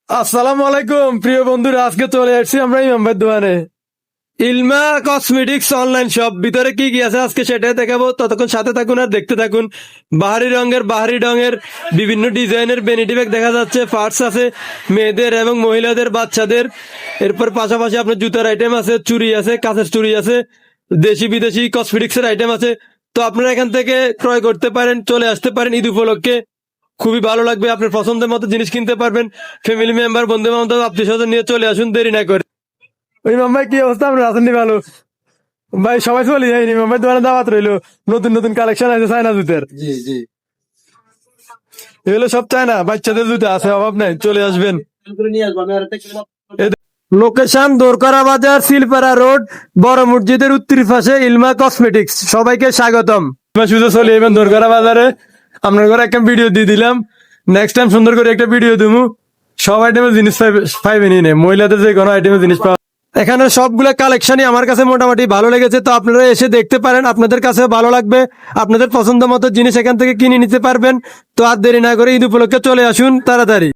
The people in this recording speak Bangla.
আসসালামু আলাইকুম প্রিয় বন্ধুরা, আজকে চলে আসছি আমরা ইমাম ভাইয়ের দোকানে। ইলমা কসমেটিক্স অনলাইন শপ, ভিতরে কি কি আছে আজকে সেটাই দেখাবো। ততক্ষণ সাথে থাকুন আর দেখতে থাকুন। বাহারি রঙের বিভিন্ন ডিজাইনের বেনিটি ব্যাগ দেখা যাচ্ছে, পার্টস আছে মেয়েদের এবং মহিলাদের, বাচ্চাদের। এরপর পাশাপাশি আপনার জুতার আইটেম আছে, চুড়ি আছে, কাঁচের চুড়ি আছে, দেশি বিদেশি কসমেটিক্স এর আইটেম আছে। তো আপনারা এখান থেকে ক্রয় করতে পারেন, চলে আসতে পারেন ঈদ উপলক্ষে। খুবই ভালো লাগবে, আপনার পছন্দের মতো জিনিস কিনতে পারবেন। ফ্যামিলি মেম্বার, বন্ধু বান্ধব, আত্মীয় স্বজন নিয়ে চলে আসুন, দেরি না করে। ইমাম ভাই কি অবস্থা, আপনার আছেন ভালো? ভাই সবাই চলে যায়নি, ইমাম ভাই দোকানে দাওয়াত রইলো। নতুন নতুন কালেকশন আছে চায়না জুতের। জি জি এগুলো সব চায়না, বাচ্চাদের জুতা আছে, অভাব নাই, চলে আসবেন। নিয়ে আসবো আমি আর একটা লোকেশন দোরকারা বাজার, শিলপাড়া রোড, বড় মসজিদের উত্তর পাশে ইলমা কসমেটিক্স। সবাইকে স্বাগতম। শুধু চলে যাবেন দোরকারা বাজারে, আপনার ঘরে একটা ভিডিও দিয়ে দিলাম। নেক্সট টাইম সুন্দর করে একটা ভিডিও দেবো। সব আইটেমের জিনিস পাইবেনই না, মহিলাদের যে কোনো আইটেমের জিনিস পাওয়া। এখানে সবগুলো কালেকশনই আমার কাছে মোটামুটি ভালো লেগেছে, তো আপনারা এসে দেখতে পারেন, আপনাদের কাছে ভালো লাগবে। আপনাদের পছন্দ মতো জিনিস এখান থেকে কিনে নিতে পারবেন। তো আর দেরি না করে ঈদ উপলক্ষে চলে আসুন তাড়াতাড়ি।